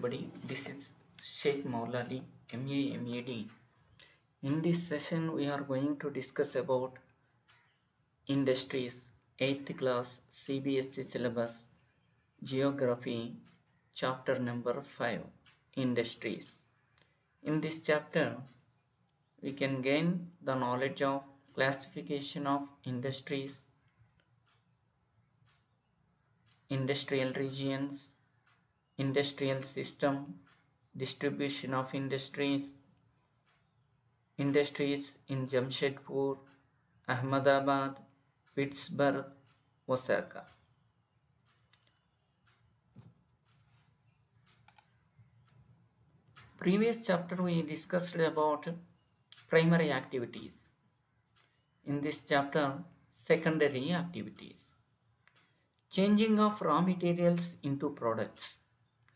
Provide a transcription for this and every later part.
everybody, this is Sheikh Maulali, MAMED. In this session, we are going to discuss about industries, 8th class CBSE syllabus, geography, chapter number 5, industries. In this chapter, we can gain the knowledge of classification of industries, industrial regions, industrial system, distribution of industries in Jamshedpur, Ahmedabad, Pittsburgh, Osaka. Previous chapter we discussed about primary activities. In this chapter, secondary activities. Changing of raw materials into products.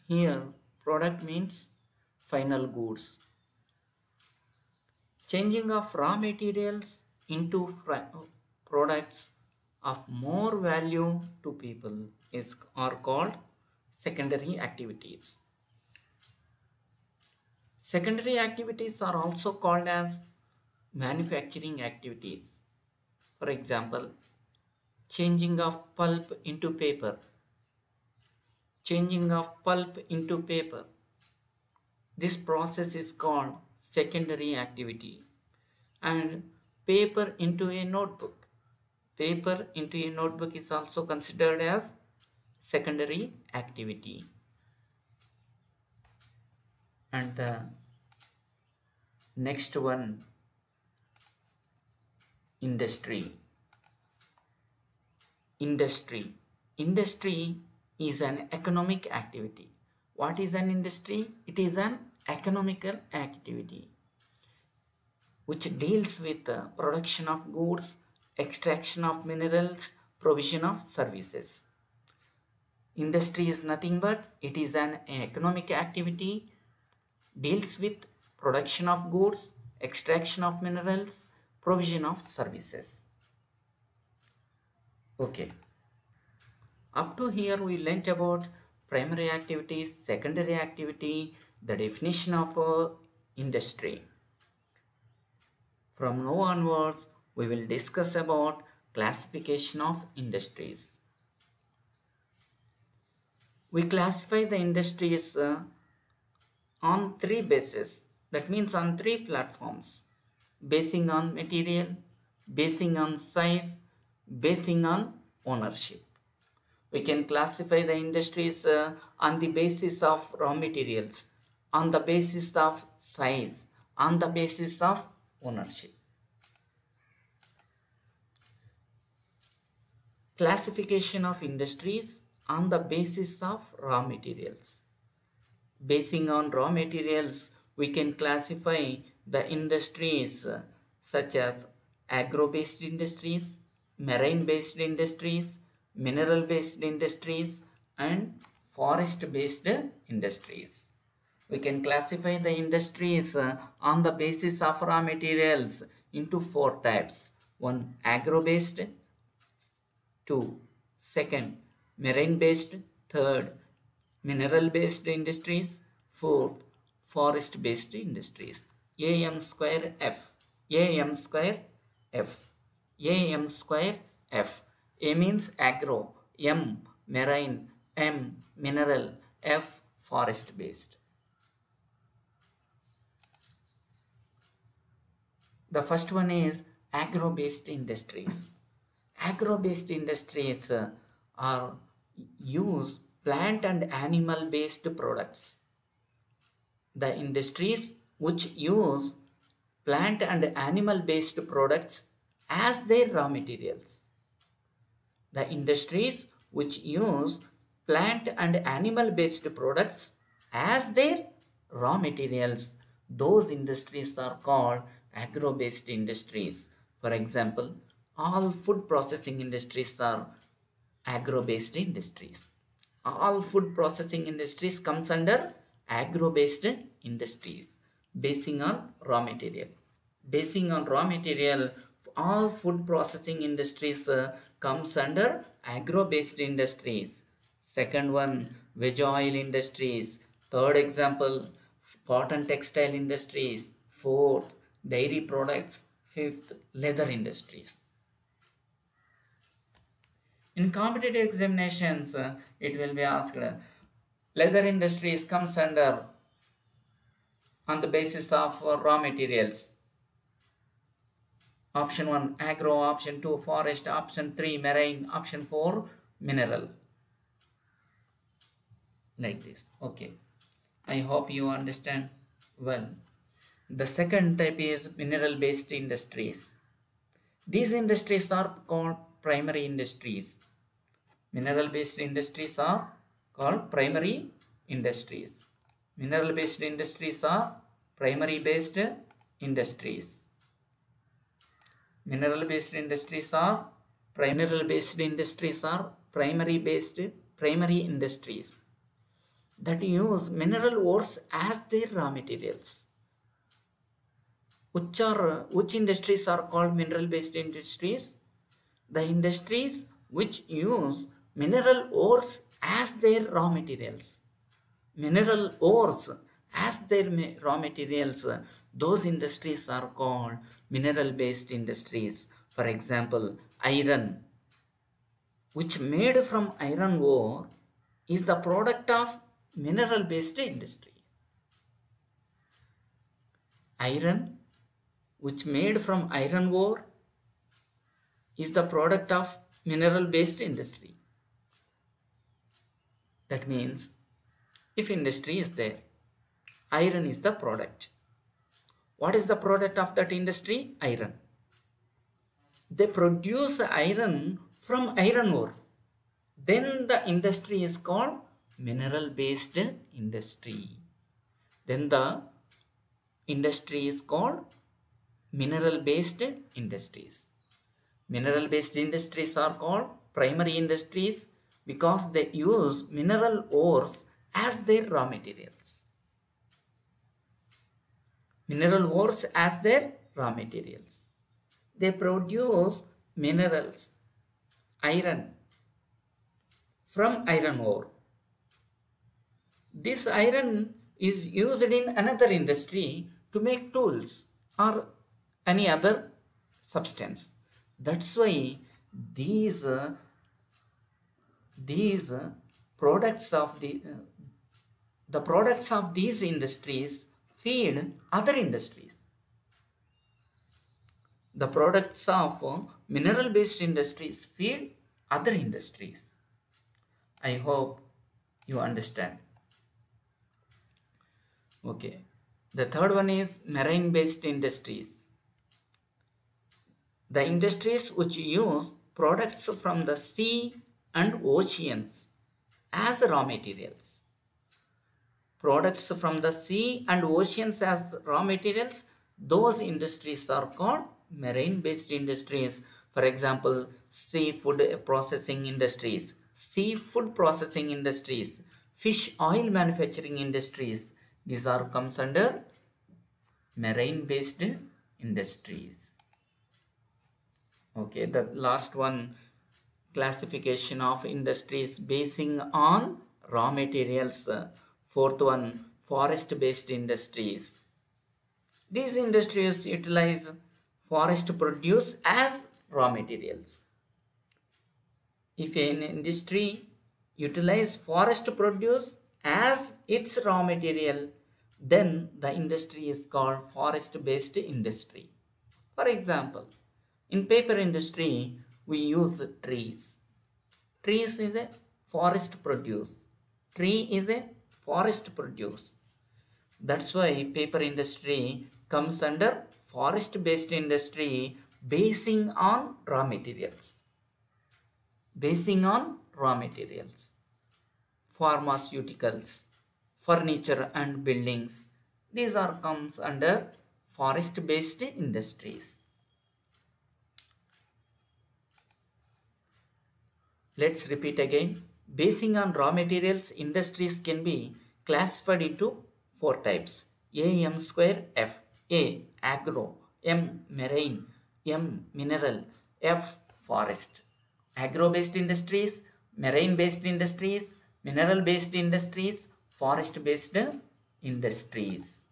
Here, product means final goods. Changing of raw materials into products of more value to people are called secondary activities. Secondary activities are also called as manufacturing activities. For example, changing of pulp into paper. Changing of pulp into paper. This process is called secondary activity. And paper into a notebook. Paper into a notebook is also considered as secondary activity. And the next one, industry. Industry. Industry is an economic activity. What is an industry? It is an economical activity which deals with the production of goods, extraction of minerals, provision of services. Industry is nothing but it is an economic activity, deals with production of goods, extraction of minerals, provision of services. Okay. Up to here we learnt about primary activities, secondary activity, the definition of industry. From now onwards, we will discuss about classification of industries. We classify the industries on three bases. That means on three platforms. Basing on material, basing on size, basing on ownership. We can classify the industries on the basis of raw materials, on the basis of size, on the basis of ownership. Classification of industries on the basis of raw materials. Basing on raw materials, we can classify the industries such as agro-based industries, marine-based industries, mineral-based industries, and forest-based industries. We can classify the industries on the basis of raw materials into four types. One, agro-based. Two, second, marine-based. Third, mineral-based industries. Fourth, forest-based industries. AM square F. AM square F. AM square F. A means agro, M marine, M mineral, F forest-based. The first one is agro-based industries. Agro-based industries are use plant and animal-based products. The industries which use plant and animal-based products as their raw materials. The industries which use plant and animal-based products as their raw materials, those industries are called agro-based industries. For example, all food processing industries are agro-based industries. All food processing industries comes under agro-based industries, basing on raw material. Basing on raw material, all food processing industries comes under agro-based industries. Second one, veg oil industries, Third example, cotton textile industries. Fourth, dairy products. Fifth, leather industries. In competitive examinations, it will be asked, leather industries comes under on the basis of raw materials. Option 1, agro. Option 2, forest. Option 3, marine. Option 4, mineral. Like this. Okay. I hope you understand well. The second type is mineral-based industries. These industries are called primary industries. Mineral-based industries are called primary industries. Mineral-based industries are primary-based industries. Mineral-based industries are primary industries that use mineral ores as their raw materials. Which industries are called mineral-based industries? The industries which use mineral ores as their raw materials. Mineral ores as their raw materials, those industries are called mineral-based industries. For example, iron, which made from iron ore, is the product of mineral-based industry. Iron, which made from iron ore, is the product of mineral-based industry. That means, if industry is there, iron is the product. What is the product of that industry? Iron. They produce iron from iron ore. Then the industry is called mineral-based industry. Then the industry is called mineral-based industries. Mineral-based industries are called primary industries because they use mineral ores as their raw materials. Mineral ores as their raw materials. They produce minerals, iron, from iron ore. This iron is used in another industry to make tools or any other substance. That's why these products of the products of these industries feed other industries. The products of mineral-based industries feed other industries. I hope you understand. Okay. The third one is marine-based industries. The industries which use products from the sea and oceans as raw materials. Products from the sea and oceans as raw materials, those industries are called marine-based industries. For example, seafood processing industries, fish oil manufacturing industries. These are comes under marine-based industries. Okay, the last one, classification of industries basing on raw materials. Fourth one, forest-based industries. These industries utilize forest produce as raw materials. If an industry utilize forest produce as its raw material, then the industry is called forest-based industry. For example, in paper industry, we use trees. Trees is a forest produce. Tree is a forest produce. That's why paper industry comes under forest-based industry basing on raw materials. Pharmaceuticals, furniture and buildings. These are comes under forest-based industries. Let's repeat again. Basing on raw materials, industries can be classified into four types. A, M square, F. A, agro. M, marine. M, mineral. F, forest. Agro-based industries, marine-based industries, mineral-based industries, forest based industries.